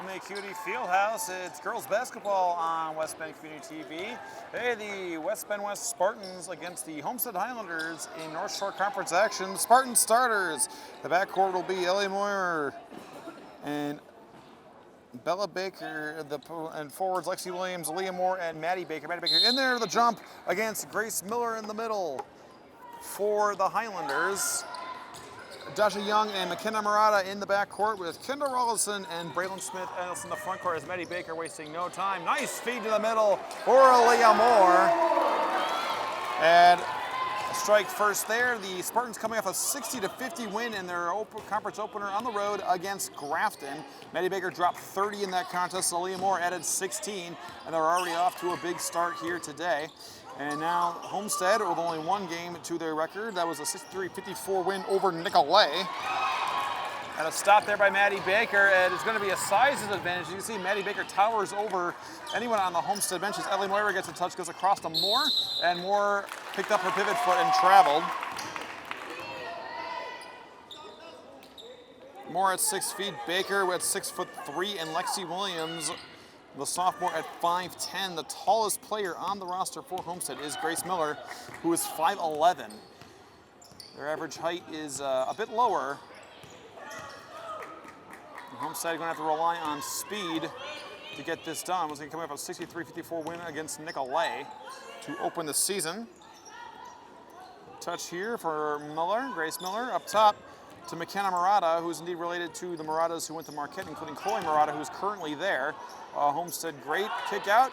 the Acuity Fieldhouse. It's girls basketball on West Bend Community TV. Hey, the West Bend West Spartans against the Homestead Highlanders in North Shore Conference action. Spartan starters. The backcourt will be Ellie Moyer and Bella Baker, and forwards Lexi Williams, Leah Moore, and Maddie Baker. Maddie Baker in there, the jump against Grace Miller in the middle for the Highlanders. Dasha Young and McKenna Murata in the backcourt with Kendall Rollison and Braylon Smith else in the front court as Maddie Baker wasting no time. Nice feed to the middle for Leah Moore. And a strike first there. The Spartans coming off a 60-50 win in their conference opener on the road against Grafton. Maddie Baker dropped 30 in that contest, so Leah Moore added 16, and they're already off to a big start here today. And now Homestead with only one game to their record. That was a 63-54 win over Nicolay. And a stop there by Maddie Baker, and it's going to be a size advantage. You can see Maddie Baker towers over anyone on the Homestead bench as Ellie Moira gets a touch, goes across to Moore, and Moore picked up her pivot foot and traveled. Moore at 6 feet, Baker at 6'3", and Lexi Williams, the sophomore, at 5'10". The tallest player on the roster for Homestead is Grace Miller, who is 5'11". Their average height is a bit lower. Homestead going to have to rely on speed to get this done. Was going to come up a 63-54 win against Nicolay to open the season. Touch here for Miller, Grace Miller, up top to McKenna Murata, who is indeed related to the Muratas who went to Marquette, including Chloe Murata, who is currently there. Homestead great kick out.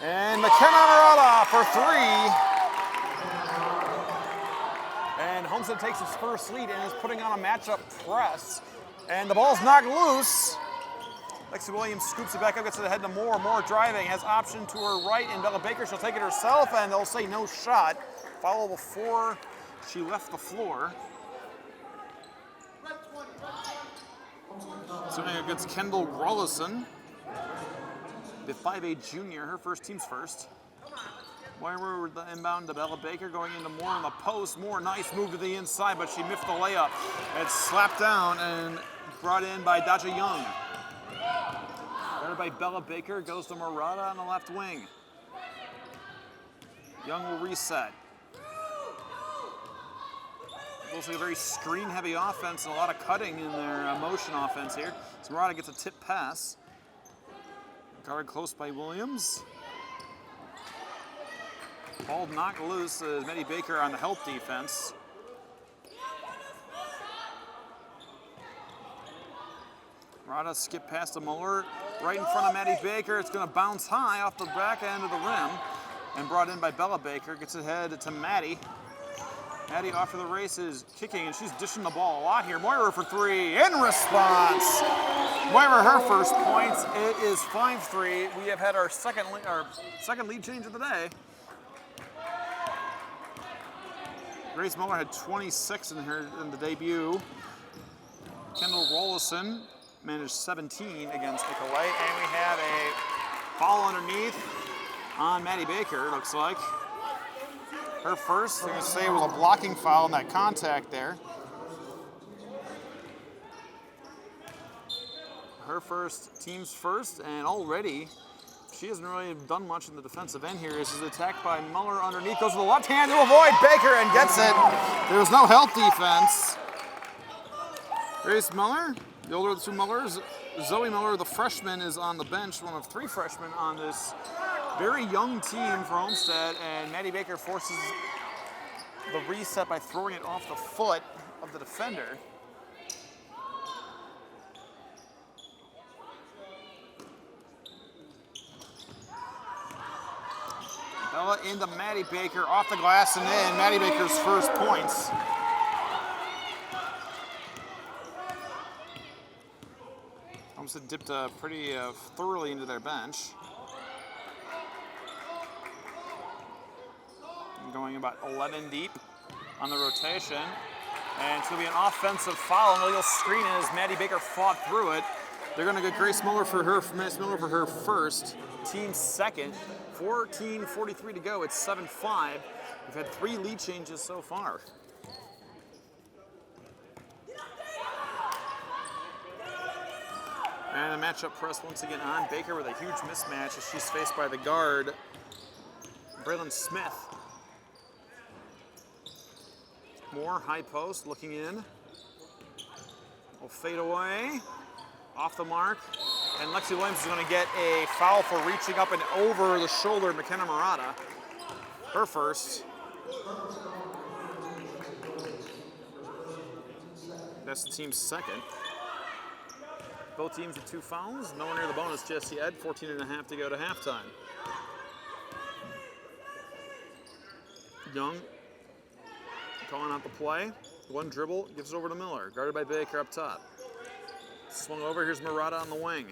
And McKenna Murata for three. And Homestead takes its first lead and is putting on a matchup press. And the ball's knocked loose. Lexi Williams scoops it back up, gets it ahead to Moore. Moore driving, has option to her right, and Bella Baker, she'll take it herself, and they'll say no shot. Foul before she left the floor. Serving against Kendall Rollison, the 5'8" junior, her first, team's first. Moira with the inbound to Bella Baker, going into Moore on the post. Moore, nice move to the inside, but she miffed the layup. It's slapped down and brought in by Dasha Young. Guarded by Bella Baker, goes to Murata on the left wing. Young will reset. Looks like a very screen-heavy offense and a lot of cutting in their motion offense here. So Murata gets a tip pass. Guarded close by Williams. Ball knocked loose as Maddie Baker on the help defense. Murata skip past to Muller, right in front of Maddie Baker. It's going to bounce high off the back end of the rim and brought in by Bella Baker. Gets ahead to Maddie. Maddie off to the races, kicking, and she's dishing the ball a lot here. Moira for three, in response. Moira her first points. It is 5-3. We have had our second lead change of the day. Grace Miller had 26 in the debut. Kendall Rollison managed 17 against Nicolay, and we have a foul underneath on Maddie Baker, looks like. Her first, I'm going to say it was a blocking foul in that contact there. Her first, team's first, and already she hasn't really done much in the defensive end here. This is attacked by Muller underneath, goes to the left hand to avoid Baker and gets it. There's no help defense. Grace Muller, the older of the two Mullers. Zoe Muller, the freshman, is on the bench, one of three freshmen on this very young team for Homestead, and Maddie Baker forces the reset by throwing it off the foot of the defender. Bella into Maddie Baker, off the glass and in. Maddie Baker's first points. Homestead dipped pretty thoroughly into their bench. Going about 11 deep on the rotation. And it's going to be an offensive foul, and a little screen as Maddie Baker fought through it. They're going to get Grace Miller for her first, team second. 14:43 to go. It's 7-5. We've had 3 lead changes so far. And a matchup press once again on Baker with a huge mismatch as she's faced by the guard, Braylon Smith. Moore, high post, looking in. Will fade away, off the mark. And Lexi Williams is going to get a foul for reaching up and over the shoulder of McKenna Murata. Her first. That's the team's second. Both teams with 2 fouls. No one near the bonus just yet. 14.5 to go to halftime. Young calling out the play. One dribble, gives it over to Miller. Guarded by Baker up top. Swung over, here's Murata on the wing.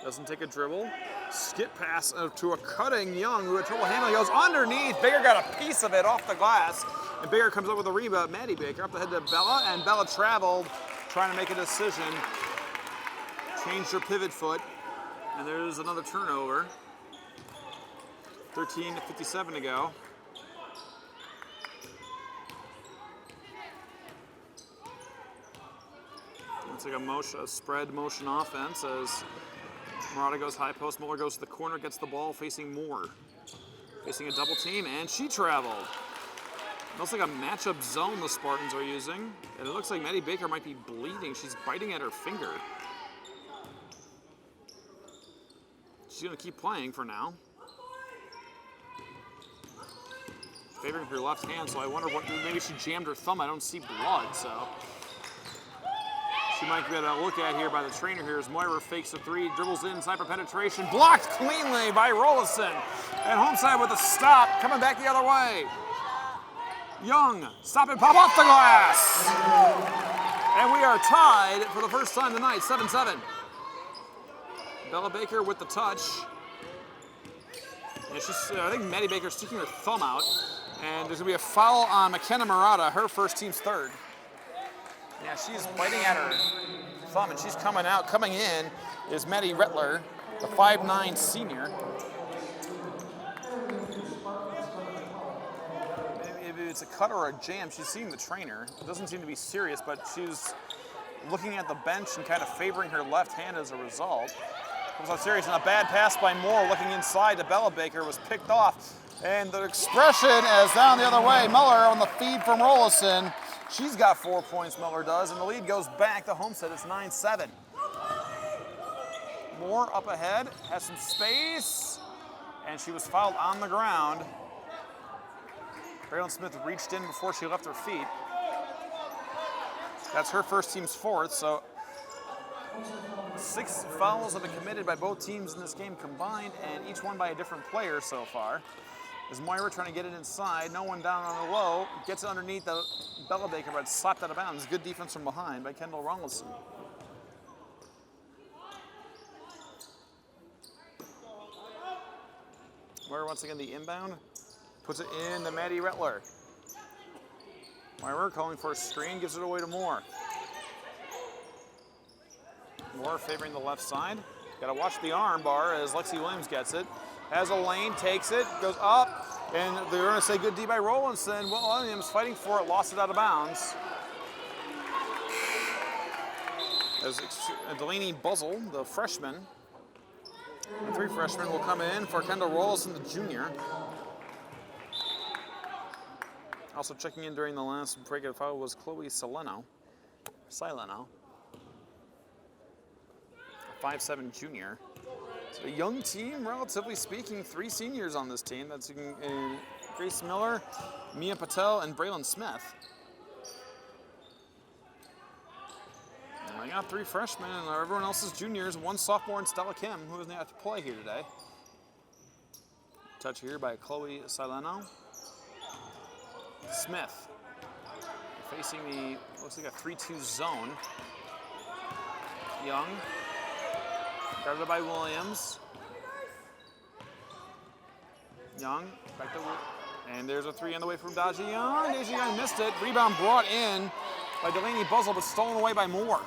Doesn't take a dribble. Skip pass to a cutting Young who had trouble handling. Goes underneath. Baker got a piece of it off the glass. And Baker comes up with a rebound. Maddie Baker up ahead to Bella. And Bella traveled, trying to make a decision. Changed her pivot foot. And there's another turnover. 13:57 to go. It's like a spread motion offense as Murata goes high post, Muller goes to the corner, gets the ball facing Moore. Facing a double team, and she traveled. Looks like a matchup zone the Spartans are using. And it looks like Maddie Baker might be bleeding. She's biting at her finger. She's gonna keep playing for now. Favoring her left hand, so I wonder what, maybe she jammed her thumb. I don't see blood, so. She might get a look at here by the trainer here as Moira fakes a 3, dribbles in, sniper penetration, blocked cleanly by Rollison. And Homestead with a stop, coming back the other way. Young, stop and pop off the glass. And we are tied for the first time tonight, 7-7. Bella Baker with the touch. And I think Maddie Baker's sticking her thumb out. And there's gonna be a foul on McKenna Murata, her first team's third. Yeah, she's biting at her thumb, and she's coming in is Maddie Rettler, the 5'9" senior. Maybe it's a cut or a jam. She's seeing the trainer. It doesn't seem to be serious, but she's looking at the bench and kind of favoring her left hand as a result. It was not serious, and a bad pass by Moore looking inside to Bella Baker was picked off. And the expression is down the other way. Miller on the feed from Rollison. She's got 4 points, Miller does, and the lead goes back to Homestead. It's 9-7. Moore up ahead, has some space, and she was fouled on the ground. Braylon Smith reached in before she left her feet. That's her first team's fourth, so 6 fouls have been committed by both teams in this game combined, and each one by a different player so far. Is Moira trying to get it inside, no one down on the low, gets it underneath the Bella Baker, but slapped out of bounds. Good defense from behind by Kendall Rollison. Moira once again the inbound, puts it in to Maddie Rettler. Moira calling for a screen, gives it away to Moore. Moore favoring the left side. Got to watch the arm bar as Lexi Williams gets it. Has a lane, takes it, goes up, and they're going to say good D by Rollinson. Williams fighting for it, lost it out of bounds. As Delaney Buzzle, the freshman. The 3 freshmen will come in for Kendall Rollison, the junior. Also checking in during the last break of foul was Chloe Sileno. 5'7" junior. So a young team, relatively speaking, 3 seniors on this team. That's Grace Miller, Mia Patel, and Braylon Smith. And I got 3 freshmen, and everyone else is juniors. 1 sophomore and Stella Kim, who doesn't have to play here today. Touch here by Chloe Sileno. Smith facing the, looks like a 3-2 zone. Young. Guarded by Williams. Young, back to, and there's a 3 on the way from Daji Young. Daji Young missed it. Rebound brought in by Delaney Buzzle, but stolen away by Moore.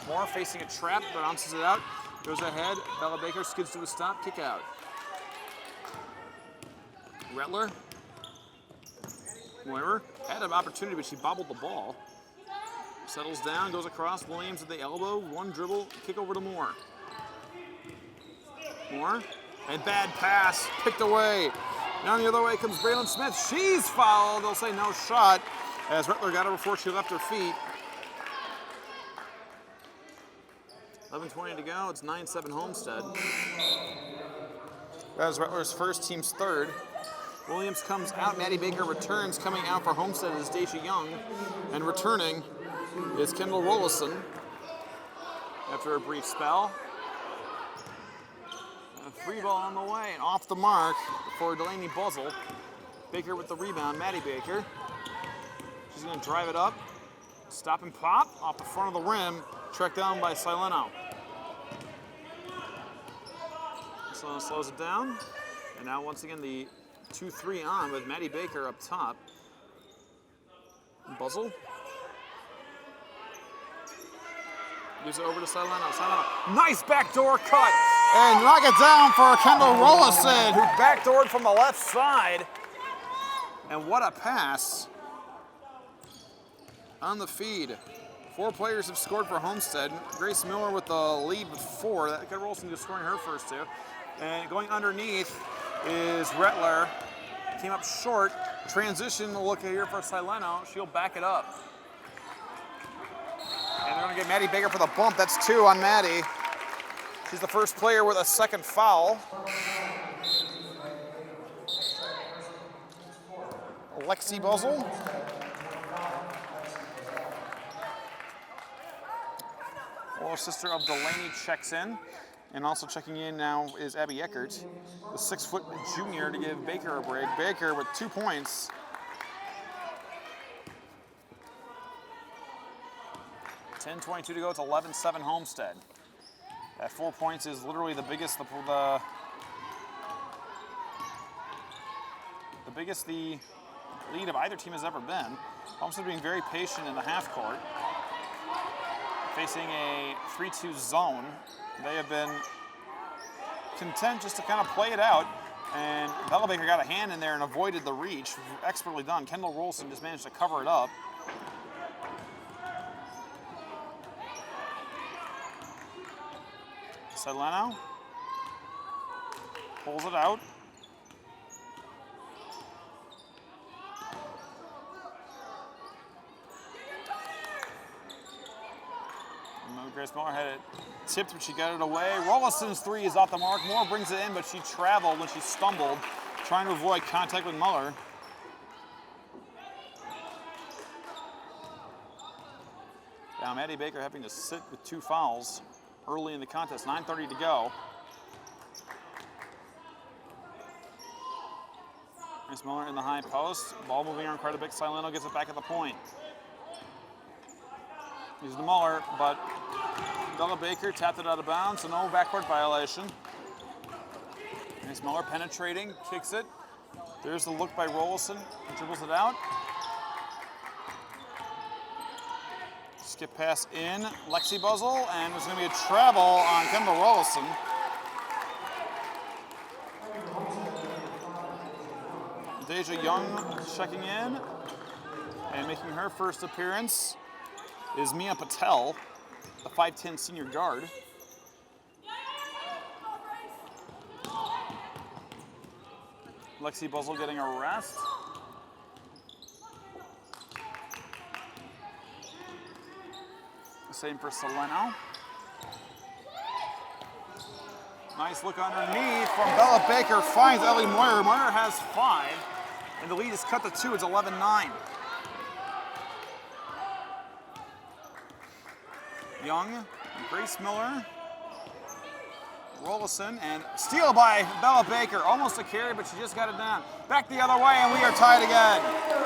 Moore facing a trap, bounces it out, goes ahead. Bella Baker skids to a stop, kick out. Rettler. Moira had an opportunity, but she bobbled the ball. Settles down, goes across. Williams at the elbow. One dribble, kick over to Moore. Moore, and bad pass, picked away. Down the other way comes Braylon Smith. She's fouled. They'll say no shot as Rettler got her before she left her feet. 11:20 to go. It's 9-7 Homestead. That was Rettler's first, team's third. Williams comes out. Maddie Baker returns. Coming out for Homestead is Deja Young. And returning is Kendall Rollison after a brief spell. A free ball on the way and off the mark for Delaney Buzzle. Baker with the rebound. Maddie Baker. She's going to drive it up. Stop and pop off the front of the rim. Tracked down by Sileno. Sileno slows it down. And now once again the 2-3 on with Maddie Baker up top. Buzzle. Gives it over to Sileno. Sileno. Nice backdoor cut. And knock it down for Kendall Rollison, who backdoored from the left side. And what a pass on the feed. 4 players have scored for Homestead. Grace Miller with the lead with 4. That got Rollison just scoring her first 2. And going underneath is Rettler. Came up short. Transition look here for Sileno. She'll back it up. And they're going to get Maddie Baker for the bump. That's 2 on Maddie. She's the first player with a second foul. Lexi Buzzle. Older sister of Delaney checks in. And also checking in now is Abby Eckert, the 6-foot junior, to give Baker a break. Baker with 2 points. .10:22 to go. It's 11-7 Homestead. That 4 points is literally the biggest the lead of either team has ever been. Homestead being very patient in the half court. Facing a 3-2 zone. They have been content just to kind of play it out. And Bella Baker got a hand in there and avoided the reach. Expertly done. Kendall Rollison just managed to cover it up. Sileno pulls it out. Grace Miller had it tipped, but she got it away. Rollison's 3 is off the mark. Moore brings it in, but she traveled when she stumbled, trying to avoid contact with Muller. Now Maddie Baker having to sit with 2 fouls early in the contest. 9:30 to go. Grace Miller in the high post. Ball moving around quite a bit. Sileno gets it back at the point. Here's to Muller, but Bella Baker tapped it out of bounds, so no backcourt violation. Grace Muller penetrating, kicks it. There's the look by Rollison, dribbles it out. Skip pass in, Lexi Buzzle, and there's going to be a travel on Kendall Rollison. Deja Young checking in, and making her first appearance is Mia Patel, the 5'10" senior guard. Lexi Buzzle getting a rest. Same for Sileno. Nice look underneath from Bella Baker, finds Ellie Moyer. Moyer has 5, and the lead is cut to 2. It's 11-9. Young, Grace Miller, Rollison, and steal by Bella Baker. Almost a carry, but she just got it down. Back the other way, and we are tied again.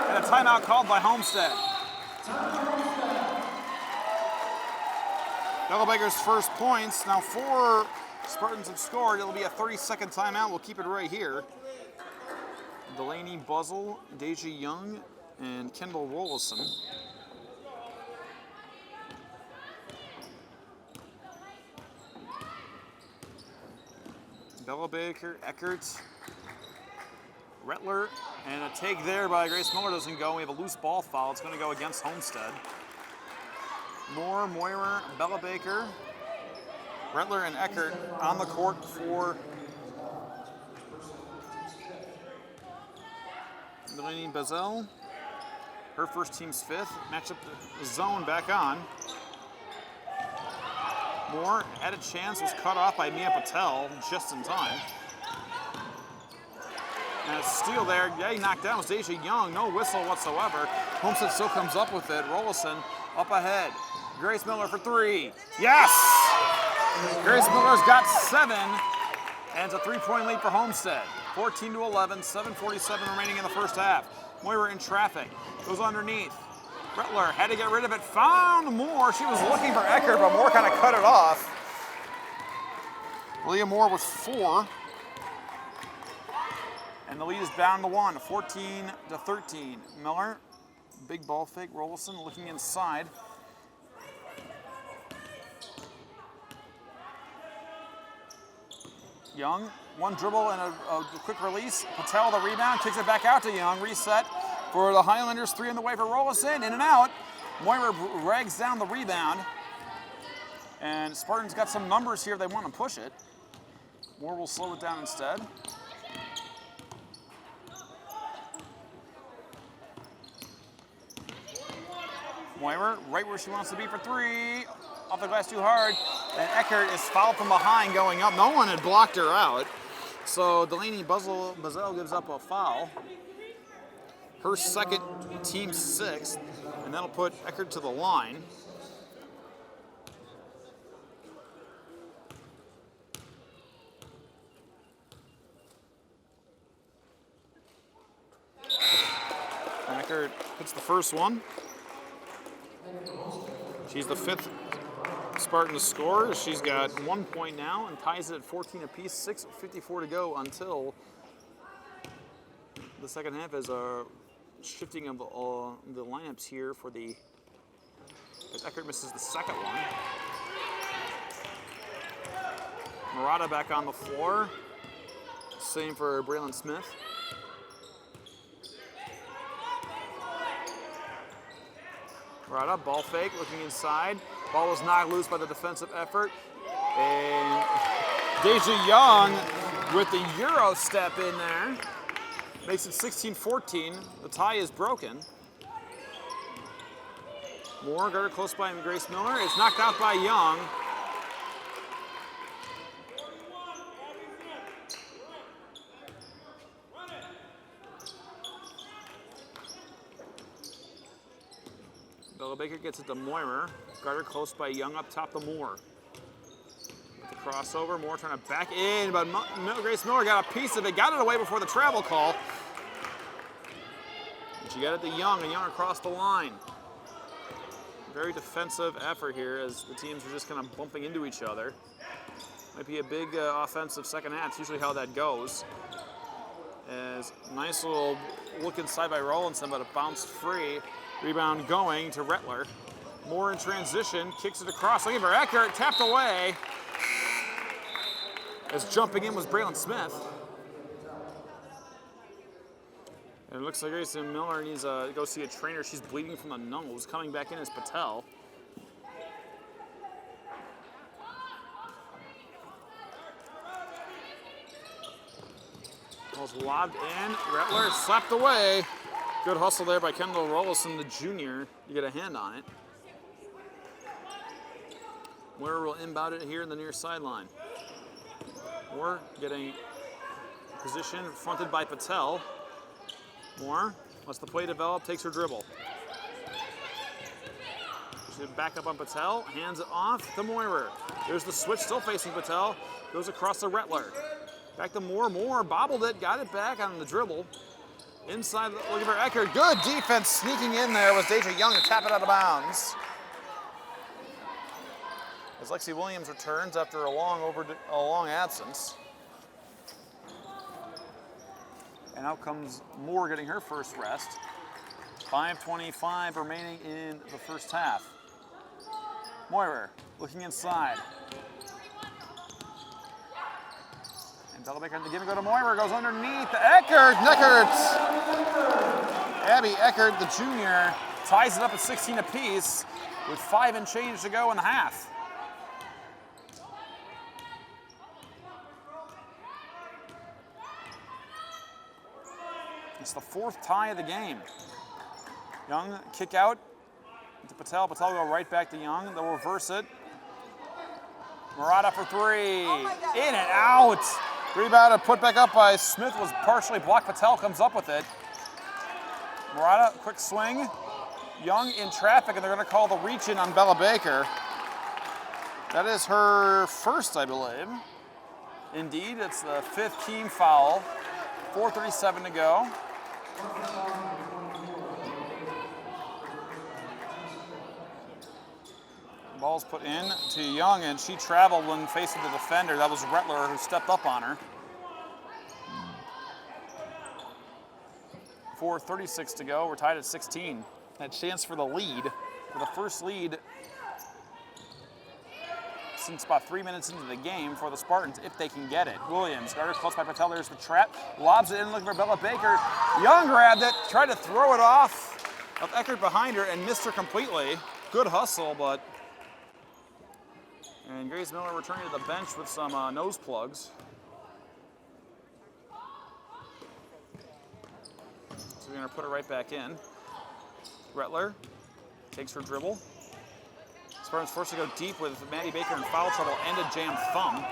And a timeout called by Homestead. Bella Baker's first points. Now 4 Spartans have scored. It'll be a 30-second timeout. We'll keep it right here. Delaney Buzzle, Deja Young, and Kendall Rollison. Bella Baker, Eckert, Rettler, and a take there by Grace Miller doesn't go. We have a loose ball foul. It's going to go against Homestead. Moore, Moyer, Bella Baker, Rettler, and Eckert on the court for Delaney Bazell. Her first team's fifth. Match up the zone back on. Moore had a chance, was cut off by Mia Patel just in time. And a steal there. Yeah, he knocked down was Deja Young. No whistle whatsoever. Homestead still comes up with it. Rollison up ahead. Grace Miller for three. Yes! Grace Miller's got 7, and it's a 3-point lead for Homestead. 14-11, 7:47 remaining in the first half. Moira in traffic. Goes underneath. Rettler had to get rid of it. Found Moore. She was looking for Eckert, but Moore kind of cut it off. Leah Moore with 4. And the lead is down to 1, 14-13. Miller, big ball fake. Rollison looking inside. Young, one dribble and a quick release. Patel the rebound, kicks it back out to Young. Reset for the Highlanders, 3 on the way for Rollison. In and out. Moira drags down the rebound. And Spartans got some numbers here if they want to push it. Moore will slow it down instead. Moira right where she wants to be for 3. Off the glass too hard. And Eckert is fouled from behind going up. No one had blocked her out. So Delaney Bazell gives up a foul. Her second, team 6th. And that'll put Eckert to the line. And Eckert hits the first one. She's the 5th Spartan to score. She's got 1 point now and ties it at 14 apiece. 6:54 to go until the second half as a shifting of the lineups here for the. As Eckert misses the second one. Murata back on the floor. Same for Braylon Smith. Murata, ball fake, looking inside. Ball was knocked loose by the defensive effort. And Deja Young with the Euro step in there. Makes it 16-14. The tie is broken. Moore guarded close by Grace Miller. It's knocked out by Young. Bella Baker gets it to Moyer. Guarded close by Young up top to Moore. With the crossover, Moore trying to back in, but Grace Miller got a piece of it. Got it away before the travel call. And she got it to Young, and Young across the line. Very defensive effort here as the teams are just kind of bumping into each other. Might be a big offensive second half. It's usually how that goes. As nice little look inside by Rollinson, but it bounced free. Rebound going to Rettler. Moore in transition, kicks it across, looking for Eckert, tapped away. As jumping in was Braylon Smith. And it looks like Grace Miller needs to go see a trainer. She's bleeding from the nose. Coming back in is Patel. Ball's lobbed in. Rettler slapped away. Good hustle there by Kendall Rollison, the junior, to get a hand on it. Moore will inbound it here in the near sideline. Moore getting position fronted by Patel. Moore lets the play develop, takes her dribble. She's back up on Patel, hands it off to Moyer. There's the switch, still facing Patel. Goes across to Rettler. Back to Moore. Moore bobbled it, got it back on the dribble. Inside, looking for Eckert. Good defense sneaking in there was Deja Young to tap it out of bounds. As Lexi Williams returns after a long absence. And out comes Moore getting her first rest. 5:25 remaining in the first half. Moyer looking inside. And Bella Baker, the give and go to Moyer, goes underneath Eckert. Abby Eckert, the junior, ties it up at 16 apiece. with 5 and change to go in the half. It's the 4th tie of the game. Young kick out to Patel. Patel will go right back to Young. They'll reverse it. Murata for 3. In and out. Rebounded, put back up by Smith, was partially blocked. Patel comes up with it. Murata, quick swing. Young in traffic, and they're going to call the reach in on Bella Baker. That is her first, I believe. Indeed, it's the 5th team foul. 4:37 to go. Ball's put in to Young, and she traveled when facing the defender. That was Rettler who stepped up on her. 4:36 to go. We're tied at 16. That chance for the lead, for the first lead since about 3 minutes into the game for the Spartans, if they can get it. Williams, guarded close by Patel. There's the trap. Lobs it in, looking for Bella Baker. Young grabbed it, tried to throw it off of Eckert behind her and missed her completely. Good hustle, but... And Grace Miller returning to the bench with some nose plugs. So we're going to put her right back in. Rettler takes her dribble. Spartans forced to go deep with Maddie Baker in foul trouble and a jammed thumb.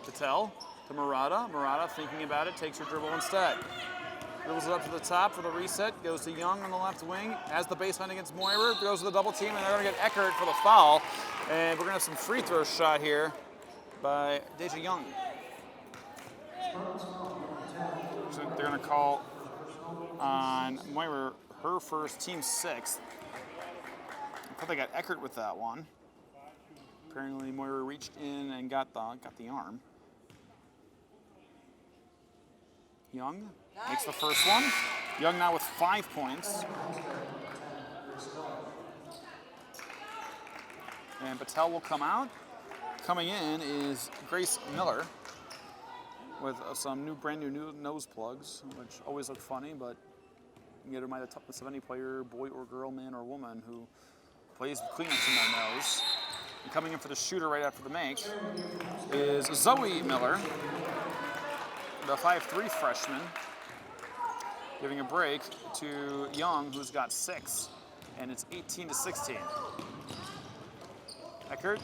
Patel to Murata. Murata, thinking about it, takes her dribble instead. Dribbles it up to the top for the reset. Goes to Young on the left wing. Has the baseline against Moyer. Goes to the double team, and they're going to get Eckert for the foul. And we're going to have some free throw shot here by Deja Young. So they're going to call on Moyer her first, team 6th. I thought they got Eckert with that one. Apparently Moyer reached in and got the arm. Young makes the first one. Young now with 5 points. And Patel will come out. Coming in is Grace Miller with some brand new nose plugs, which always look funny, but you can get them by the toughness of any player, boy or girl, man or woman, who plays with Kleenex in their nose. And coming in for the shooter right after the make is Zoe Miller, the 5'3" freshman, giving a break to Young, who's got 6, and it's 18-16. Eckert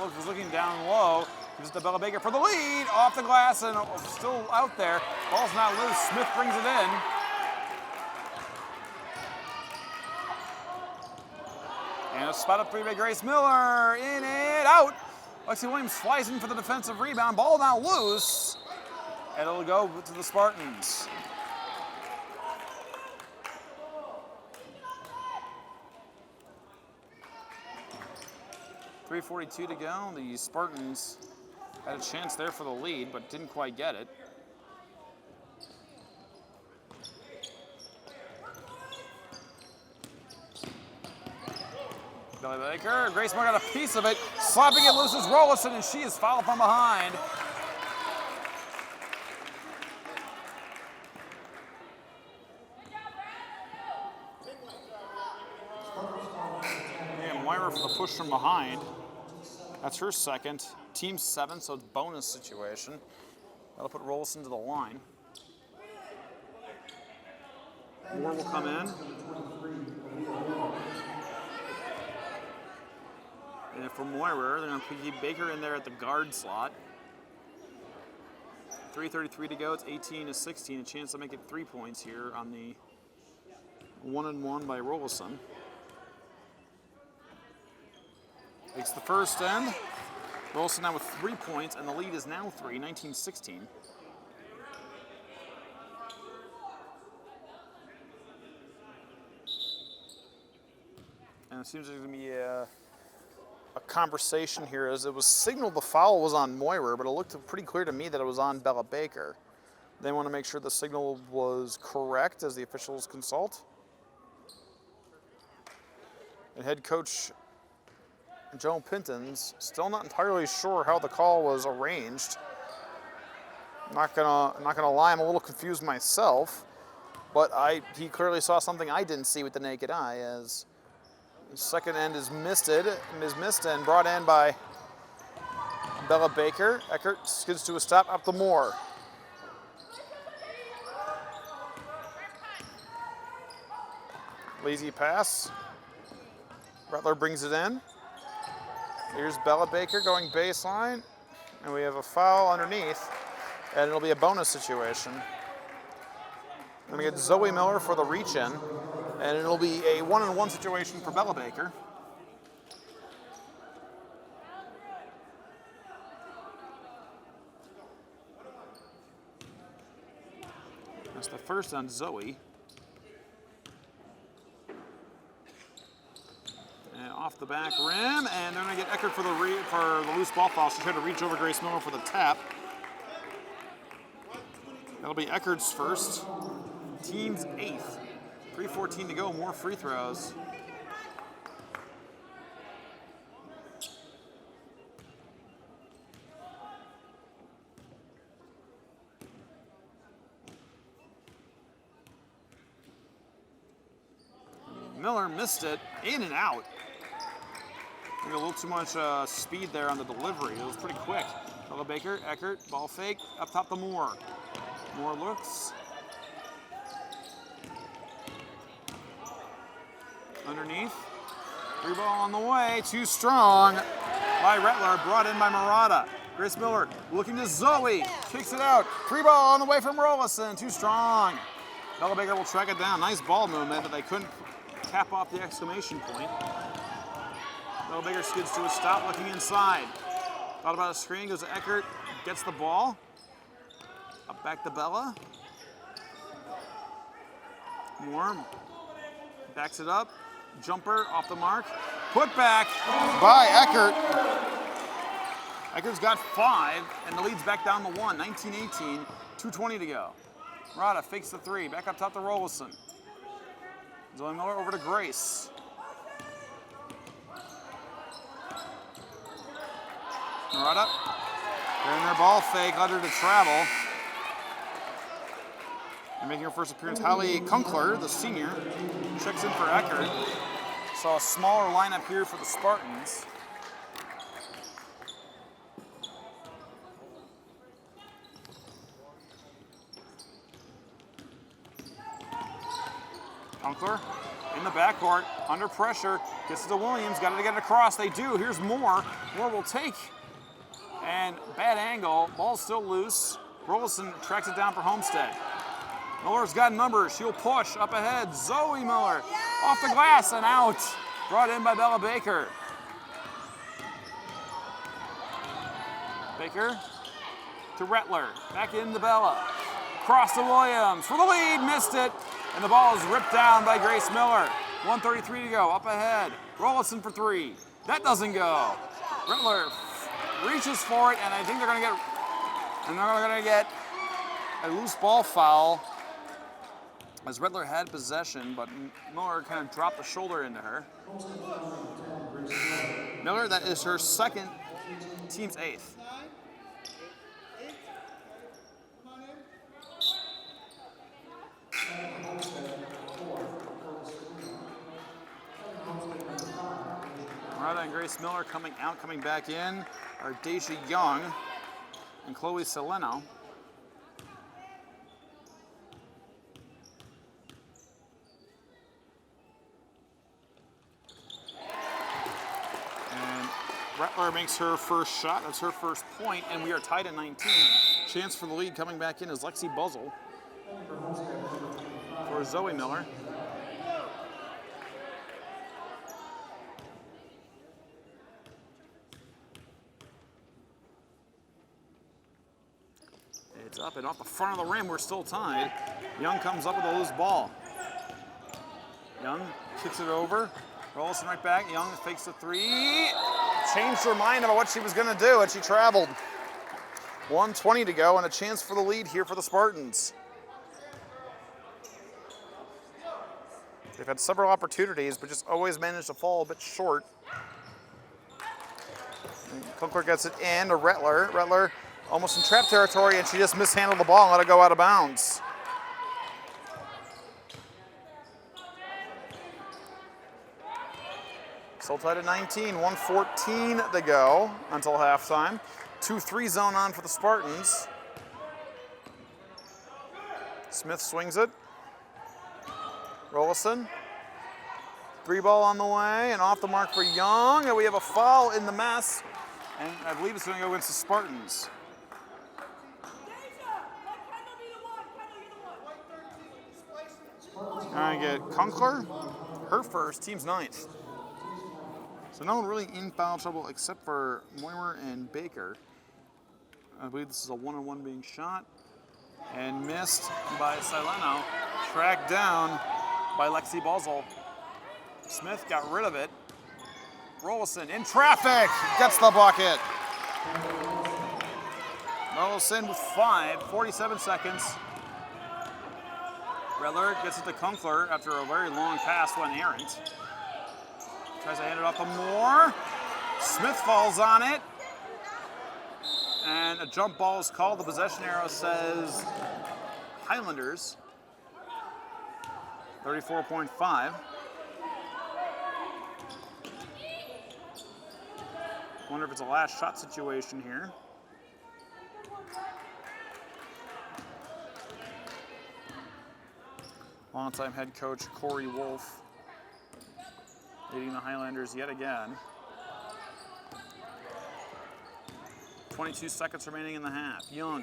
was looking down low, gives it to Bella Baker for the lead, off the glass and still out there. Ball's not loose. Smith brings it in. And a spot up 3 by Grace Miller, in and out. Lexi Williams flies in for the defensive rebound. Ball now loose, and it'll go to the Spartans. .342 to go. The Spartans had a chance there for the lead, but didn't quite get it. Bella Baker, Grace Miller got a piece of it, slapping it loose is Rollison, and she is fouled from behind. Yeah, Moira for the push from behind. That's her second. Team 7, so it's bonus situation. That'll put Rollison to the line. Moore will come in. And for Moyer, they're going to keep Baker in there at the guard slot. 3:33 to go. It's 18-16. A chance to make it 3 points here on the 1-and-1 by Rollison. Takes the first end. Rollison now with 3 points, and the lead is now 3, 19-16. And it seems there's going to be a conversation here, as it was signaled the foul was on Moyer, but it looked pretty clear to me that it was on Bella Baker. They want to make sure the signal was correct as the officials consult. And head coach Joe Pintons still not entirely sure how the call was arranged. I'm not gonna lie, I'm a little confused myself. but he clearly saw something I didn't see with the naked eye, as the second end is missed and brought in by Bella Baker. Eckert skids to a stop up the Moore. Lazy pass. Rattler brings it in. Here's Bella Baker going baseline, and we have a foul underneath, and it'll be a bonus situation. Then we get Zoe Miller for the reach-in, and it'll be a 1-on-1 situation for Bella Baker. That's the first on Zoe. And off the back rim, and they're going to get Eckert for the loose ball foul. She tried to reach over Grace Miller for the tap. That'll be Eckert's first. Team's 8th. 3:14 to go, more free throws. Miller missed it, in and out. Maybe a little too much speed there on the delivery. It was pretty quick. Bella Baker, Eckert, ball fake, up top to Moore. Moore looks. Underneath. 3-ball on the way, too strong by Rattler, brought in by Murata. Grace Miller looking to Zoe, kicks it out. 3-ball on the way from Rollison, too strong. Bella Baker will track it down. Nice ball movement, but they couldn't cap off the exclamation point. Bella Baker skids to a stop, looking inside. Thought about a screen, goes to Eckert, gets the ball. Up back to Bella. Moore backs it up. Jumper off the mark. Put back by Eckert. Eckert's got 5, and the lead's back down to 1. 19-18, 2:20 to go. Murata fakes the 3, back up top to Rollison. Zoe Miller over to Grace. Murata, they're in their ball fake, under to travel. And making her first appearance, Hallie Kunkler, the senior, checks in for Eckert. Saw a smaller lineup here for the Spartans. Kunkler in the backcourt, under pressure, gets it to Williams, got to get it across. They do. Here's Moore. Moore will take, and bad angle. Ball's still loose. Rollison tracks it down for Homestead. Miller's got numbers. She'll push up ahead. Zoe Miller off the glass and out. Brought in by Bella Baker. Baker to Rattler. Back into Bella. Cross to Williams for the lead. Missed it. And the ball is ripped down by Grace Miller. 1:33 to go. Up ahead. Rollison for 3. That doesn't go. Rattler reaches for it, and I think they're going to get a loose ball foul, as Rattler had possession, but Miller kind of dropped the shoulder into her. Miller, that is her second, team's 8th. Murata and Grace Miller coming out, coming back in are Deja Young and Chloe Seleno. Rattler makes her first shot. That's her first point, and we are tied at 19. Chance for the lead coming back in is Lexi Buzzle for Zoe Miller. It's up and off the front of the rim. We're still tied. Young comes up with a loose ball. Young kicks it over. Rollison right back. Young fakes the 3. Changed her mind about what she was going to do, and she traveled. 1:20 to go, and a chance for the lead here for the Spartans. They've had several opportunities, but just always managed to fall a bit short. Kunkler gets it in to Rattler. Rattler almost in trap territory, and she just mishandled the ball and let it go out of bounds. Still tied at 19, 1:14 to go until halftime. 2-3 zone on for the Spartans. Smith swings it. Rollison. 3 ball on the way and off the mark for Young. And we have a foul in the mess. And I believe it's going to go against the Spartans. I get Kunkel, her first, team's 9th. So no one really in foul trouble except for Moimer and Baker. I believe this is a 1-on-1 being shot and missed by Sileno. Tracked down by Lexi Buzzle. Smith got rid of it. Rollison in traffic, gets the bucket. Rollison with 5, 47 seconds. Redler gets it to Kunkel after a very long pass went errant. Tries to hand it off to Moore. Smith falls on it. And a jump ball is called. The possession arrow says Highlanders. 34.5. Wonder if it's a last shot situation here. Longtime head coach Corey Wolf leading the Highlanders yet again. 22 seconds remaining in the half. Young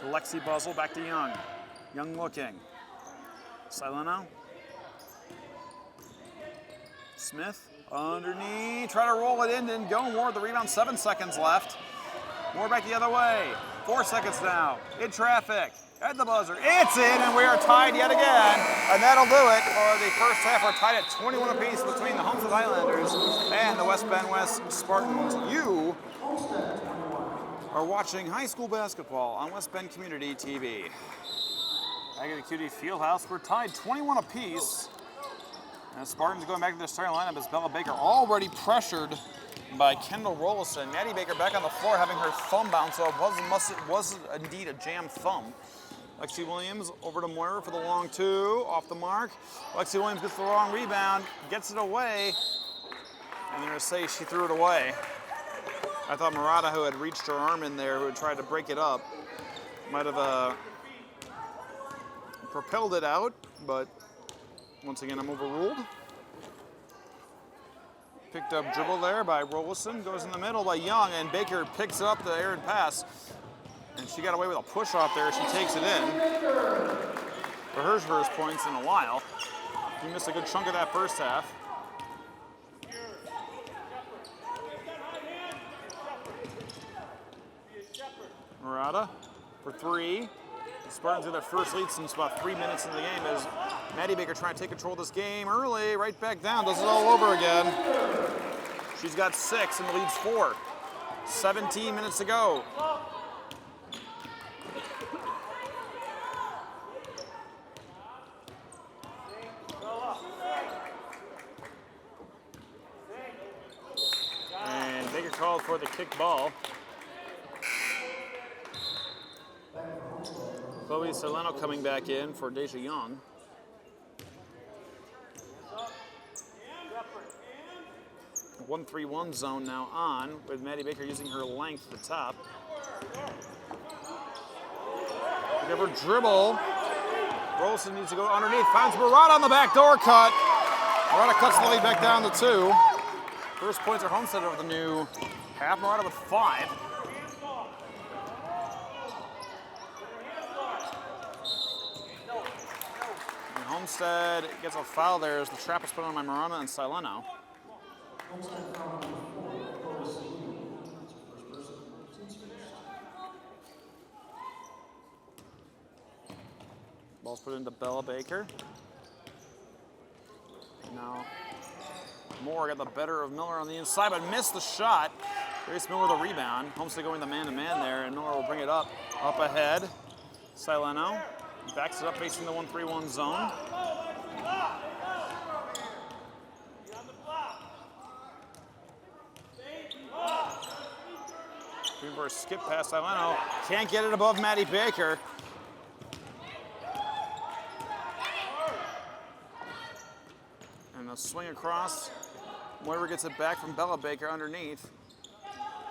to Lexi Buzzle, back to Young. Young looking. Sileno. Smith underneath, try to roll it in, didn't go. More, the rebound, 7 seconds left. More back the other way. 4 seconds now. In traffic. At the buzzer. It's in, and we are tied yet again. And that'll do it for the first half. We're tied at 21 apiece between the Homestead Highlanders and the West Bend West Spartans. You are watching high school basketball on West Bend Community TV. Back at the QD Fieldhouse, we're tied 21 apiece. And the Spartans going back to their starting lineup as Bella Baker already pressured by Kendall Rollison. Maddie Baker back on the floor having her thumb bounce, so it was indeed a jammed thumb. Lexi Williams over to Moira for the long 2, off the mark. Lexi Williams gets the wrong rebound, gets it away, and they're going to say she threw it away. I thought Murata, who had reached her arm in there, who had tried to break it up, might have propelled it out, but once again, I'm overruled. Picked up dribble there by Rollison, goes in the middle by Young, and Baker picks up the errant pass. And she got away with a push off there. She takes it in. For her first points in a while. He missed a good chunk of that first half. Murata for 3. The Spartans get their first lead since about 3 minutes in the game as Maddie Baker trying to take control of this game early, right back down, does it all over again. She's got 6 and the lead's 4. 17 minutes to go. And Baker called for the kick ball. Chloe Solano coming back in for Deja Young. A 1-3-1 zone now on with Maddie Baker using her length at the top. Give her dribble. Rollison needs to go underneath. Finds Murata on the back door cut. Murata cuts the lead back down to 2. First points are Homestead over the new half. Murata with 5. And Homestead gets a foul there as the trap is put on by Murata and Sileno. Ball's put into Bella Baker. Now Moore got the better of Miller on the inside, but missed the shot. Grace Miller with a rebound. Homestead going the man-to-man there, and Miller will bring it up ahead. Sileno backs it up facing the 1-3-1 zone. Looking for a skip pass, Sileno. Can't get it above Maddie Baker. And the swing across. Moira gets it back from Bella Baker underneath.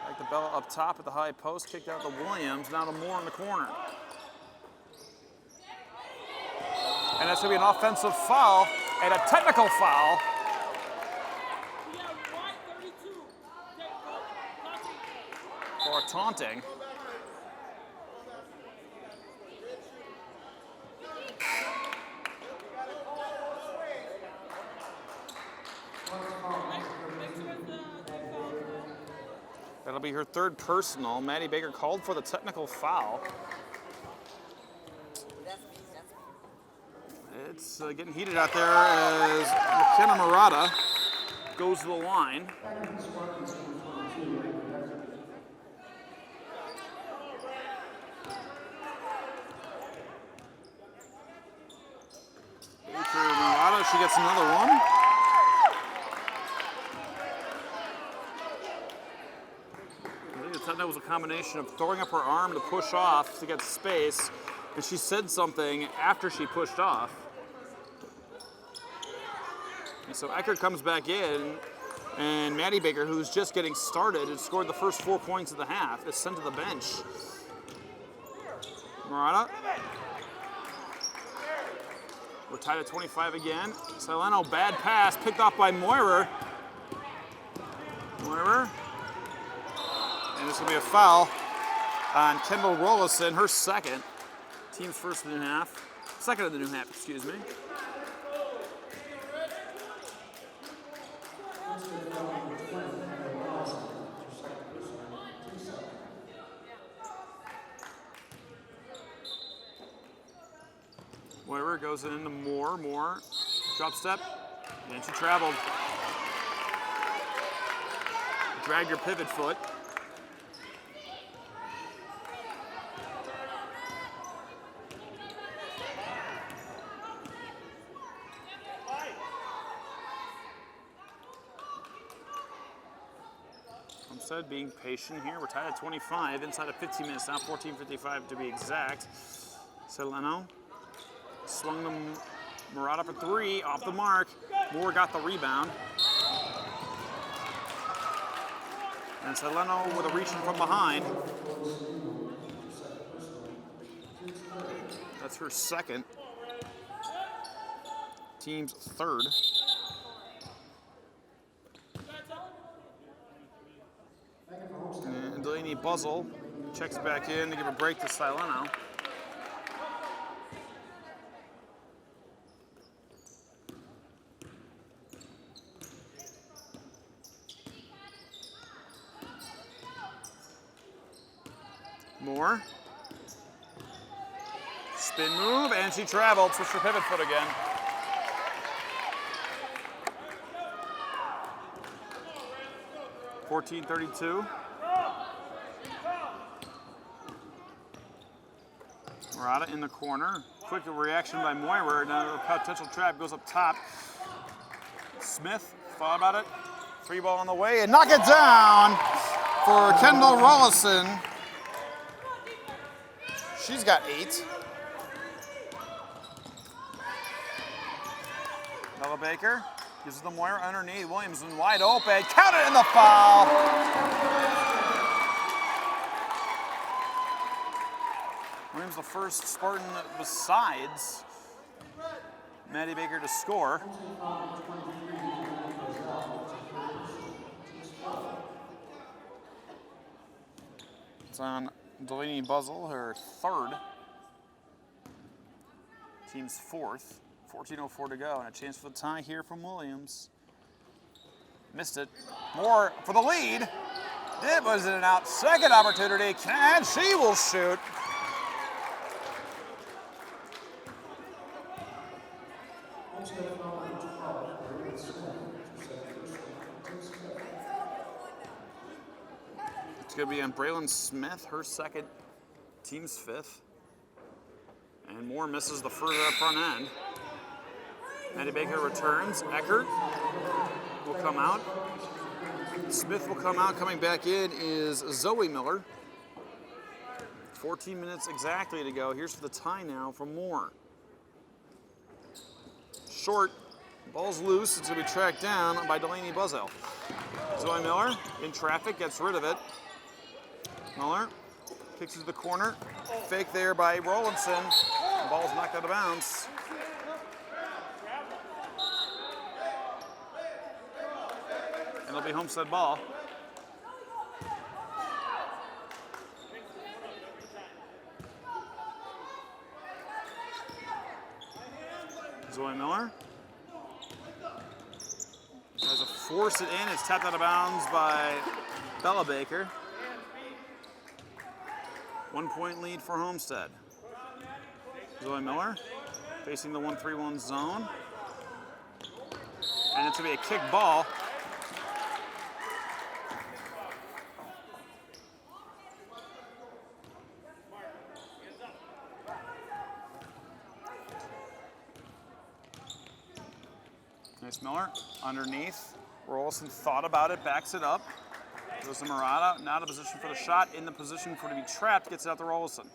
Back to Bella up top at the high post, kicked out to Williams, now to Moore in the corner. And that's going to be an offensive foul and a technical foul. For taunting. That'll be her third personal. Maddie Baker called for the technical foul. It's getting heated out there as McKenna Murata goes to the line. Baker Murata, she gets another one. That was a combination of throwing up her arm to push off to get space, and she said something after she pushed off. And so Eckert comes back in, and Maddie Baker, who's just getting started and scored the first 4 points of the half, is sent to the bench. Murata. We're tied at 25 again. Sileno, bad pass, picked off by Moirer. Moirer. And this will be a foul on Kendall Rollison, her second. Team's first of the new half. Second of the new half, excuse me. Moirer goes into Moore. Moore, drop step, and she traveled. Drag your pivot foot. Homestead being patient here. We're tied at 25, inside of 15 minutes now, 14:55 to be exact. Sileno swung to Murata for three, off the mark. Moore got the rebound. And Sileno with a reach from behind. That's her second. Team's third. And Delaney Buzzle checks back in to give a break to Sileno. Moore. Spin move, and she traveled. Switch her pivot foot again. (14:32). Murata in the corner. Quick reaction by Moirer. Now the potential trap goes up top. Smith thought about it. Three ball on the way, and knock it down for Kendall Rollison. She's got 8. Bella Baker gives it to Moira underneath. Williamson wide open. Counted in the foul. Williams the first Spartan besides Maddie Baker to score. It's on Delaney Buzzle, her third. Team's fourth. 14:04 to go, and a chance for the tie here from Williams. Missed it. Moore for the lead. It was in and out. Second opportunity, and she will shoot. It's going to be on Braylon Smith, her second, team's fifth. And Moore misses the further up front end. Maddie Baker returns. Eckert will come out. Smith will come out. Coming back in is Zoe Miller. 14 minutes exactly to go. Here's for the tie now from Moore. Short, Ball's loose. It's going to be tracked down by Delaney Buzzell. Zoe Miller in traffic, gets rid of it. Miller kicks it to the corner. Fake there by Rollinson. The ball's knocked out of bounds. And it'll be Homestead ball. Zoe Miller tries to force it in. It's tapped out of bounds by Bella Baker. 1 point lead for Homestead. Zoe Miller facing the 1-3-1 zone. And it's going to be a kick ball. Nice Miller underneath. Rolson thought about it, backs it up. Goes to Murata, not in position for the shot, in the position for to be trapped, gets it out to Rolson.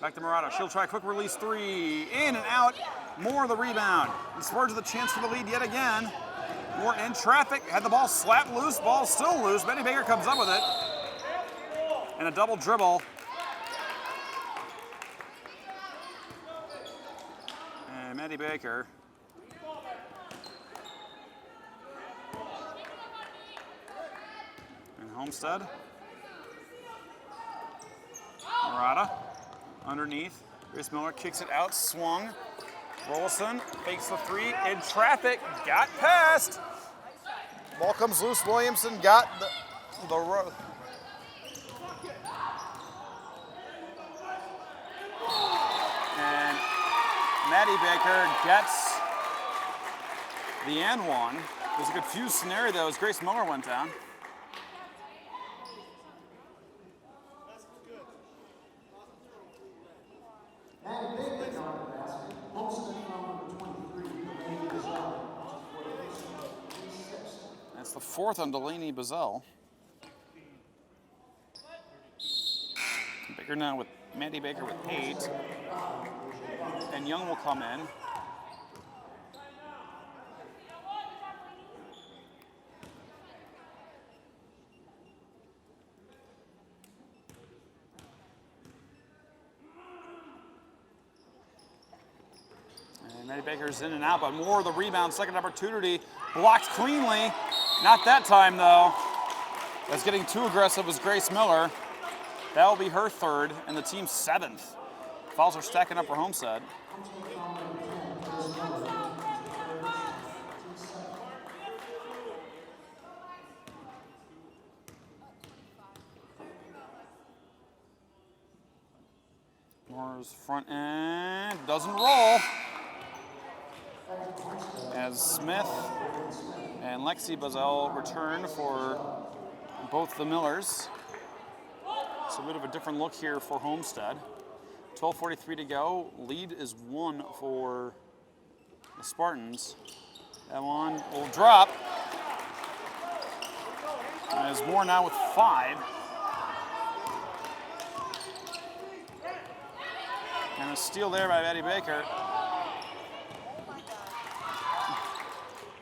Back to Murata, she'll try quick release three, in and out. Moore the rebound. And Spurs with a chance for the lead yet again. Moore in traffic, had the ball slapped loose, ball still loose. Maddie Baker comes up with it. And a double dribble. And Maddie Baker. Homestead. Murata underneath. Grace Miller kicks it out, swung. Rolson fakes the three in traffic, got past. Ball comes loose. Williamson got the road. And Maddie Baker gets the and one. It was a confused scenario though as Grace Miller went down. That's the fourth on Delaney Buzzell. Baker now with Maddie Baker with 8. And Young will come in. Maddie Baker's in and out, but Moore the rebound, second opportunity, blocked cleanly. Not that time though. That's getting too aggressive was Grace Miller. That'll be her third and the team's 7th. Fouls are stacking up for Homestead. Moore's front end doesn't roll. As Smith and Lexi Buzzell return for both the Millers. It's a bit of a different look here for Homestead. 12:43 to go. Lead is 1 for the Spartans. That one will drop. And there's Moore now with 5. And a steal there by Maddie Baker.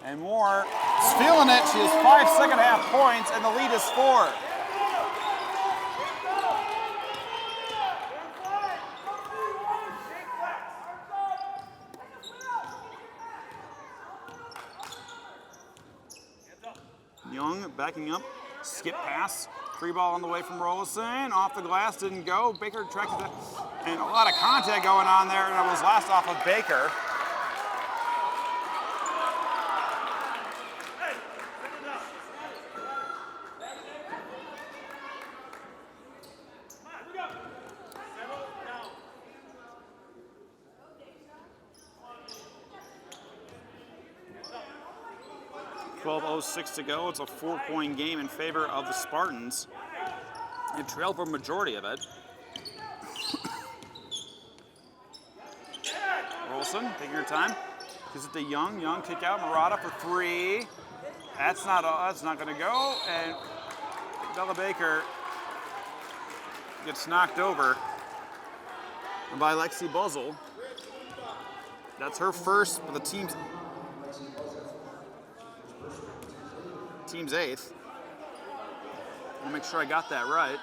And Moore is feeling it. She has 5 second-half points, and the lead is 4. Young backing up, skip pass, free ball on the way from Rollison, off the glass, didn't go. Baker tracked it, and a lot of contact going on there, and it was last off of Baker. .12:06 to go. It's a 4-point game in favor of the Spartans. They trailed for a majority of it. Rolson taking her time. Gives it to Young. Young kick out. Murata for 3. That's not going to go. And Bella Baker gets knocked over by Lexi Buzzell. That's her first, but the team's team's 8th. I'll make sure I got that right.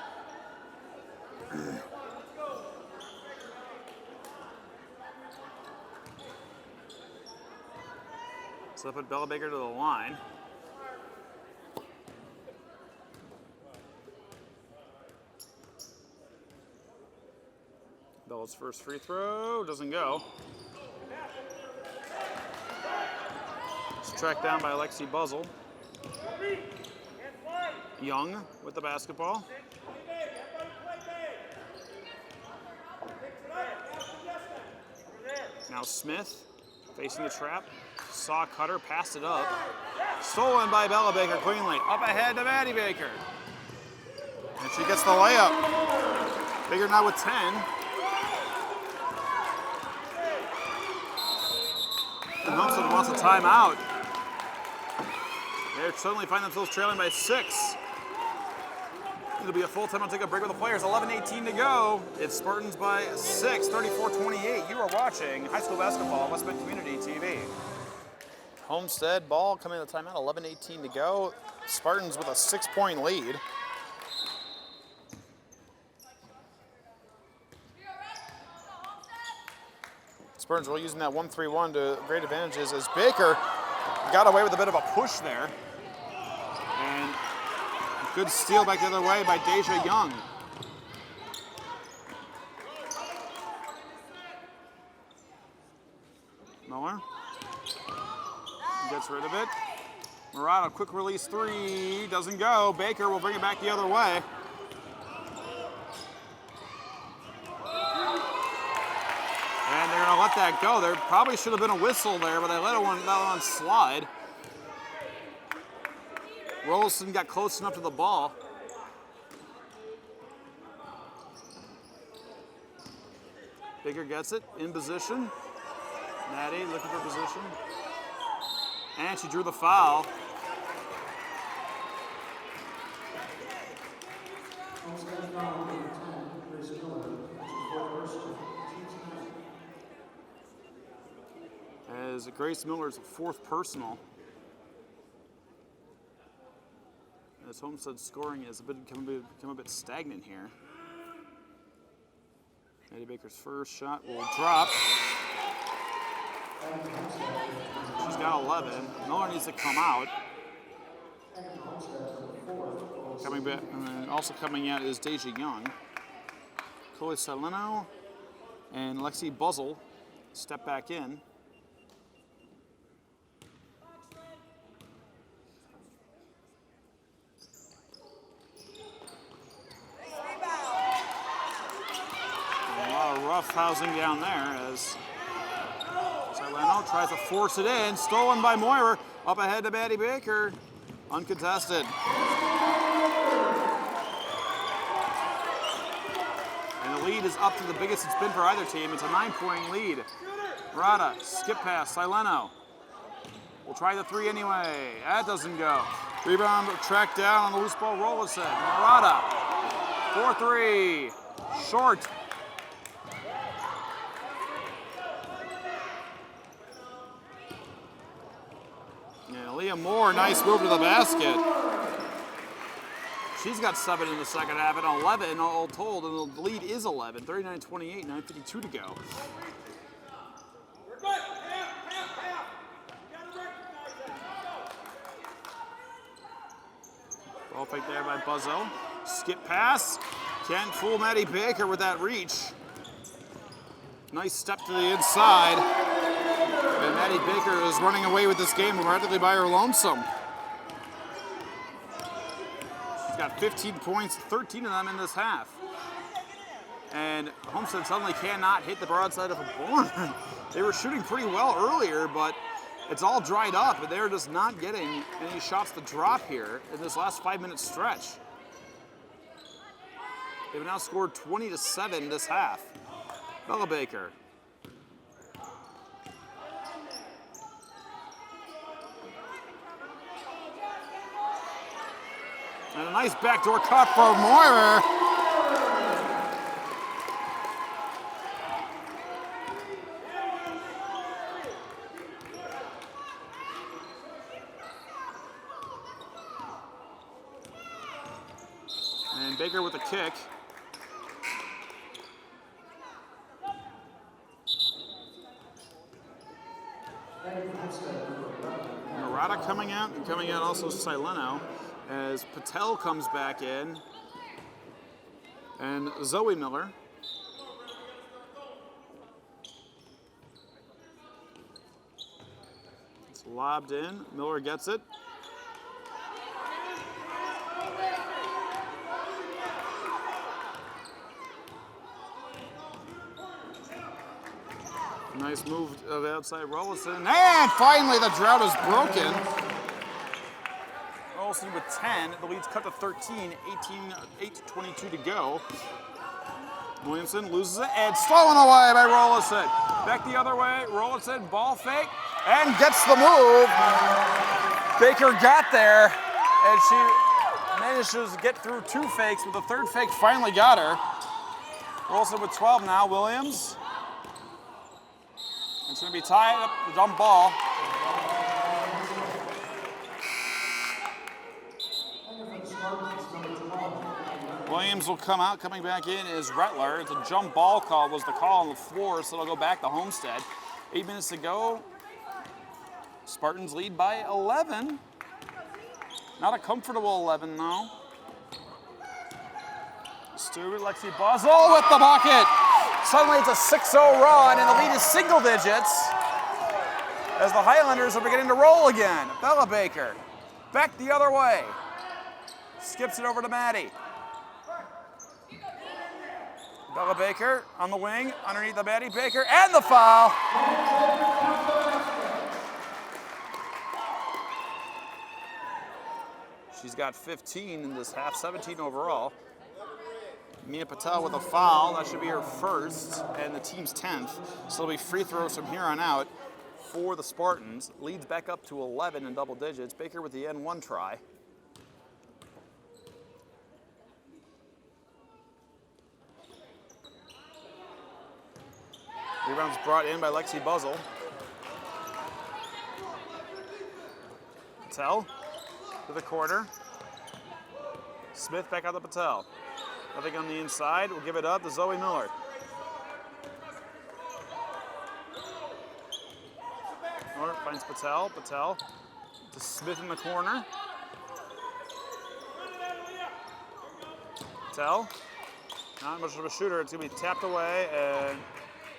So I put Bella Baker to the line. Bella's first free throw doesn't go. It's tracked down by Lexi Buzzle. Young with the basketball. Now Smith facing the trap. Saw Cutter, passed it up. Stolen by Bella Baker cleanly. Up ahead to Maddie Baker. And she gets the layup. Baker now with 10. And Homestead wants a timeout. They suddenly find themselves trailing by 6. It'll be a full timeout. Take a break with the players. 11:18 to go. It's Spartans by 6, 34-28. You are watching high school basketball on West Bend Community TV. Homestead ball coming to the timeout. 11:18 to go. Spartans with a 6-point lead. Spartans were using that 1-3-1 to great advantages as Baker got away with a bit of a push there. And good steal back the other way by Deja Young. Miller gets rid of it. Murata, quick release 3, doesn't go. Baker will bring it back the other way. And they're gonna let that go. There probably should have been a whistle there, but they let that one slide. Rolston got close enough to the ball. Baker gets it, in position. Maddie looking for position. And she drew the foul. As Grace Miller's 4th personal. As Homestead's scoring is become a bit stagnant here. Maddie Baker's first shot will drop. She's got 11. Miller needs to come out. Coming back, and also coming out is Deja Young. Chloe Salino and Lexi Buzzle step back in. Rough housing down there as Salino tries to force it in. Stolen by Moyer. Up ahead to Maddie Baker. Uncontested. And the lead is up to the biggest it's been for either team. It's a 9-point lead. Murata, skip pass. Salino will try the 3 anyway. That doesn't go. Rebound tracked down on the loose ball. Rolison. Murata. 4-3. Short. Yeah, Leah Moore, nice move to the basket. She's got 7 in the second half and 11 all told, and the lead is 11. 39-28, 9:52 to go. Ball fake there by Buzzo. Skip pass. Can't fool Maddie Baker with that reach. Nice step to the inside. And Maddie Baker is running away with this game practically by her lonesome. She's got 15 points, 13 of them in this half. And Homestead suddenly cannot hit the broadside of a barn. They were shooting pretty well earlier, but it's all dried up, and they're just not getting any shots to drop here in this last 5-minute stretch. They've now scored 20-7 this half. Bella Baker. And a nice backdoor cut for Moyer. Baker with a kick. Murata coming out, and coming out also Sileno as Patel comes back in, and Zoe Miller. It's lobbed in, Miller gets it. Nice move of the outside Rollison. And finally the drought is broken. Rollison with 10. The lead's cut to 13, 8:22 to go. Williamson loses it and stolen away by Rollison. Back the other way, Rollison, ball fake, and gets the move. Baker got there, and she manages to get through 2 fakes, but the 3rd fake finally got her. Rollison with 12 now, Williams. It's going to be tied up, the dump ball. Williams will come out. Coming back in is Rettler. It's a jump ball call was the call on the floor, so it'll go back to Homestead. 8 minutes to go. Spartans lead by 11. Not a comfortable 11, though. Stewart, Lexi Buzzle with the bucket. Suddenly it's a 6-0 run, and the lead is single digits as the Highlanders are beginning to roll again. Bella Baker back the other way. Skips it over to Maddie. Bella Baker on the wing, underneath the Maddie Baker, and the foul. She's got 15 in this half, 17 overall. Mia Patel with a foul. That should be her first and the team's 10th. So it'll be free throws from here on out for the Spartans. Leads back up to 11 in double digits. Baker with the N1 try. Rebound's brought in by Lexi Buzzle. Patel to the corner. Smith back out to Patel. Nothing on the inside. We'll give it up to Zoe Miller. Miller finds Patel. Patel to Smith in the corner. Patel, not much of a shooter. It's going to be tapped away, and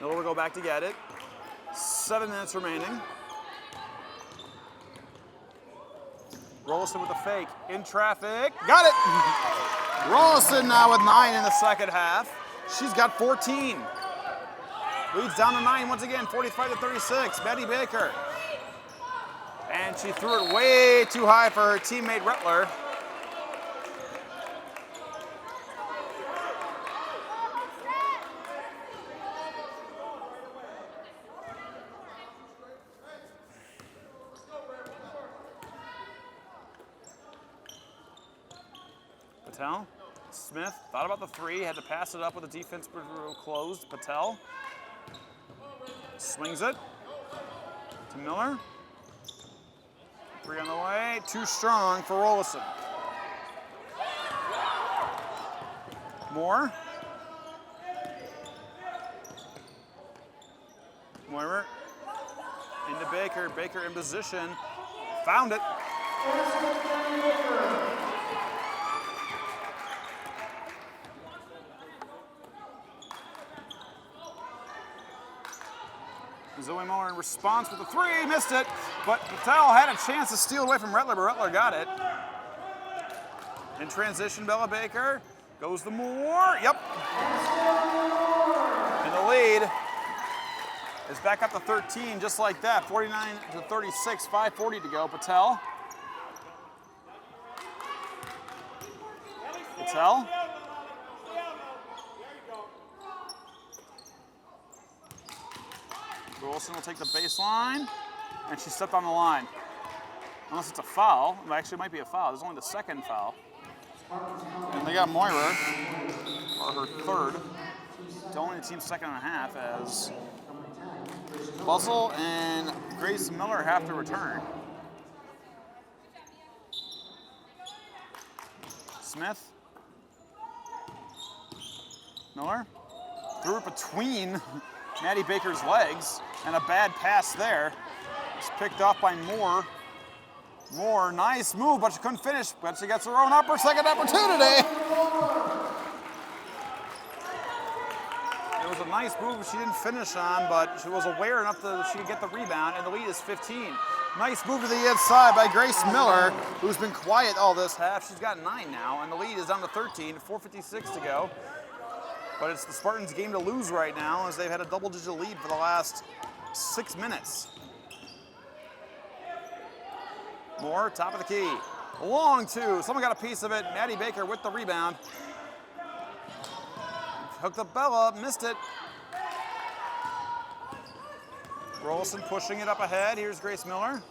Miller will go back to get it. 7 minutes remaining. Rollison with a fake. In traffic. Got it! Rollison now with 9 in the second half. She's got 14. Leads down to 9 once again, 45-36. Betty Baker. And she threw it way too high for her teammate Rettler. Patel, Smith thought about the 3, had to pass it up with the defense closed. Patel swings it to Miller. 3 on the way, too strong for Rollison. Moore. Moyer into Baker. Baker in position. Found it. Zoe Miller in response with the 3, missed it, but Patel had a chance to steal away from Rettler, but Rettler got it. In transition, Bella Baker goes to Moore, yep. And the lead is back up to 13, just like that, 49-36, 5:40 to go. Patel. Patel. Wilson will take the baseline, and she stepped on the line. Unless it's a foul. Well, actually, it might be a foul. There's only the second foul. And they got Moira, or her third, to only the team's second and a half, as Buzzle and Grace Miller have to return. Smith Miller threw it between Maddie Baker's legs, and a bad pass there. It's picked off by Moore. Moore, nice move, but she couldn't finish. But she gets her own second opportunity. It was a nice move she didn't finish on, but she was aware enough that she could get the rebound, and the lead is 15. Nice move to the inside by Grace Miller, who's been quiet all this half. She's got 9 now, and the lead is down to 13, 4:56 to go. But it's the Spartans' game to lose right now, as they've had a double-digit lead for the last 6 minutes. Moore, top of the key. Long two. Someone got a piece of it. Maddie Baker with the rebound. Hooked up Bella, missed it. Rolson pushing it up ahead. Here's Grace Miller.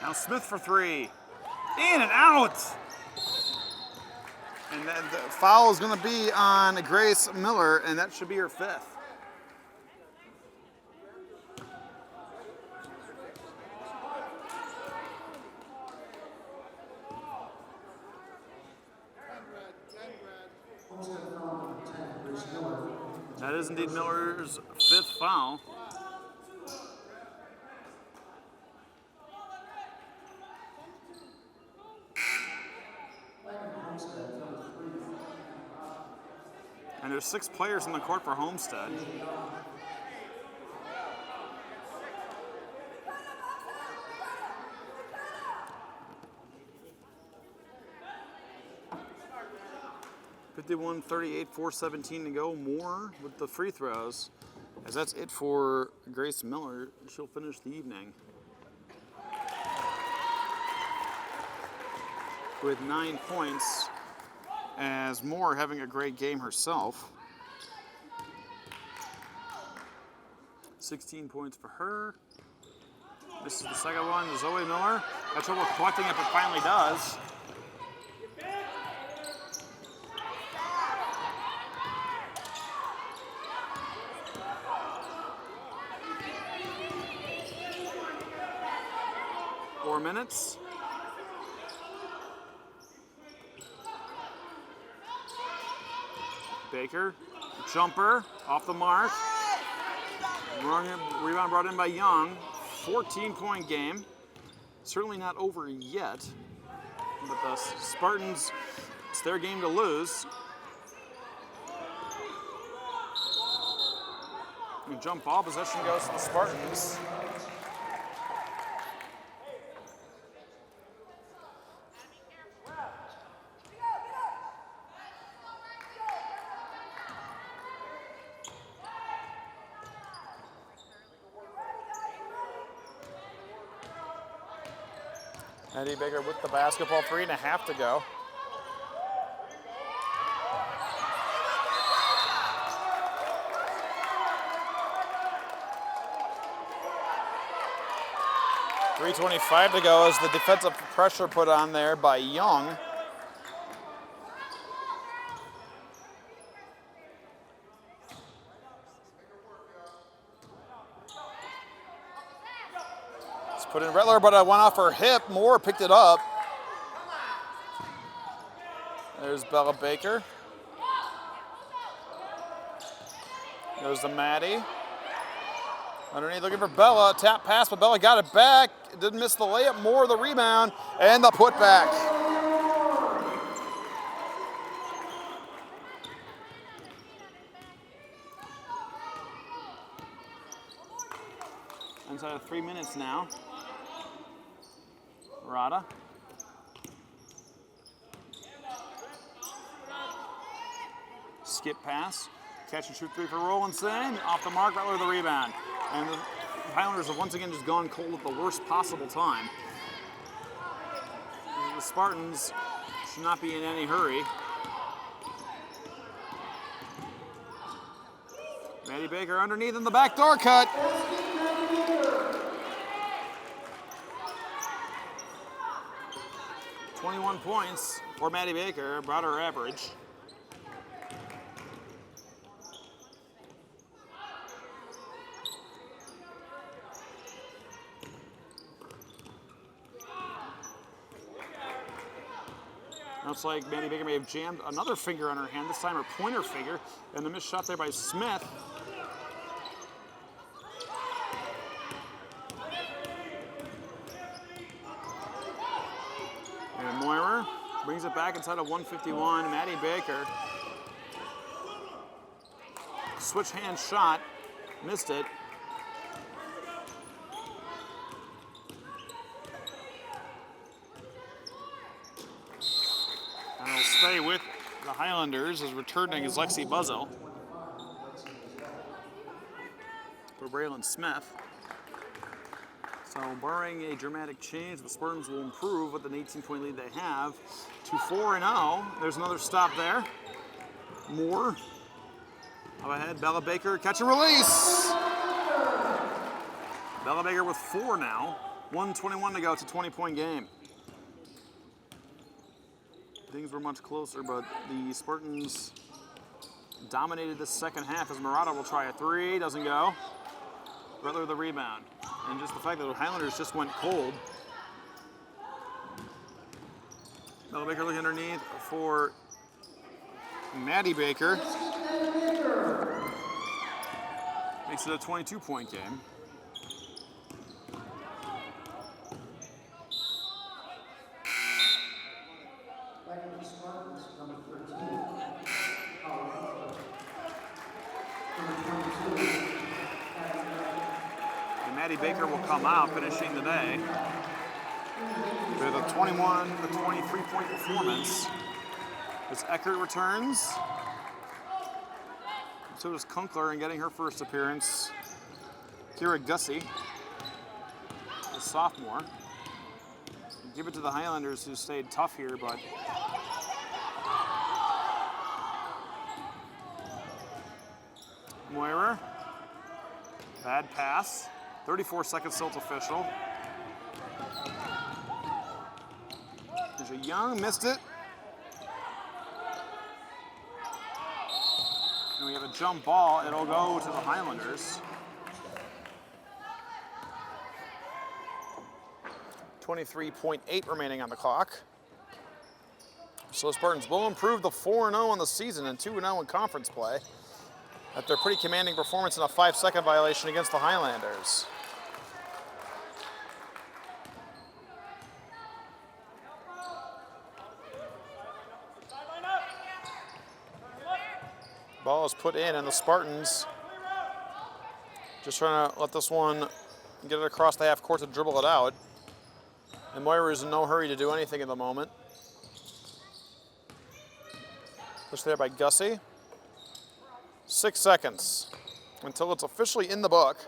Now Smith for 3. In and out. And then the foul is going to be on Grace Miller, and that should be her 5th. That is indeed Miller's 5th foul. And there's 6 players on the court for Homestead. (51-38, 4:17 to go. Moore with the free throws. As that's it for Grace Miller. She'll finish the evening with 9 points. As Moore having a great game herself. 16 points for her. This is the second one. Zoe Miller had trouble collecting it, but finally does. Four minutes. Baker, jumper, off the mark. Rebound brought in by Young. 14-point game. Certainly not over yet. But the Spartans, it's their game to lose. And jump ball possession goes to the Spartans. Maddie Baker with the basketball, 3.5 to go. .325 to go as the defensive pressure put on there by Young. Put in Rattler, but it went off her hip. Moore picked it up. There's Bella Baker. Goes to Maddie. Underneath looking for Bella. Tap pass, but Bella got it back. Didn't miss the layup. Moore the rebound and the putback. Inside of 3 minutes now. Rada. Skip pass. Catch and shoot 3 for Rollinson. Off the mark, Rattler the rebound. And the Highlanders have once again just gone cold at the worst possible time. The Spartans should not be in any hurry. Maddie Baker underneath in the backdoor cut. .21 points for Maddie Baker, about her average. Looks like Maddie Baker may have jammed another finger on her hand, this time her pointer finger, and the missed shot there by Smith. And Moira brings it back inside of 151. Maddie Baker. Switch hand shot, missed it. And it'll stay with the Highlanders as returning is Lexi Buzzo for Braylon Smith. So barring a dramatic change, the Spartans will improve with an 18-point lead they have to 4-0. There's another stop there. Moore up ahead, Bella Baker, catch and release. Bella Baker with 4 now. 1:21 to go. It's a 20-point game. Things were much closer, but the Spartans dominated the second half as Murata will try a 3, doesn't go. Butler the rebound. And just the fact that the Highlanders just went cold. Bella Baker looking underneath for Maddie Baker. Makes it a 22-point game. And Maddie Baker will come out, finishing the day with a 21 to 23-point performance. As Eckert returns. So does Kunkler in getting her first appearance. Kira Gussie, the sophomore. Give it to the Highlanders who stayed tough here, but Moira, bad pass. 34 seconds till it's official. There's a Young, missed it. And we have a jump ball. It'll go to the Highlanders. 23.8 remaining on the clock. So the Spartans will improve the 4-0 on the season and 2-0 in conference play after a pretty commanding performance in a 5-second violation against the Highlanders. Ball is put in, and the Spartans just trying to let this one get it across the half court to dribble it out. And Moira is in no hurry to do anything at the moment. Pushed there by Gussie. 6 seconds until it's officially in the book.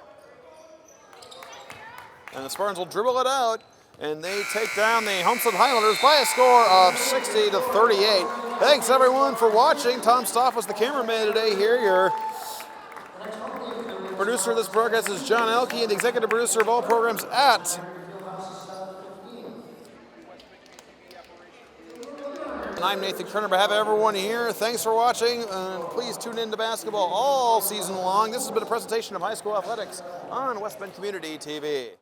And the Spartans will dribble it out, and they take down the Homestead Highlanders by a score of 60 to 38. Thanks everyone for watching. Tom Stoff was the cameraman today here. Your producer of this broadcast is John Elke, and the executive producer of all programs at and I'm Nathan Kerner. But have everyone here. Thanks for watching, and please tune in to basketball all season long. This has been a presentation of high school athletics on West Bend Community TV.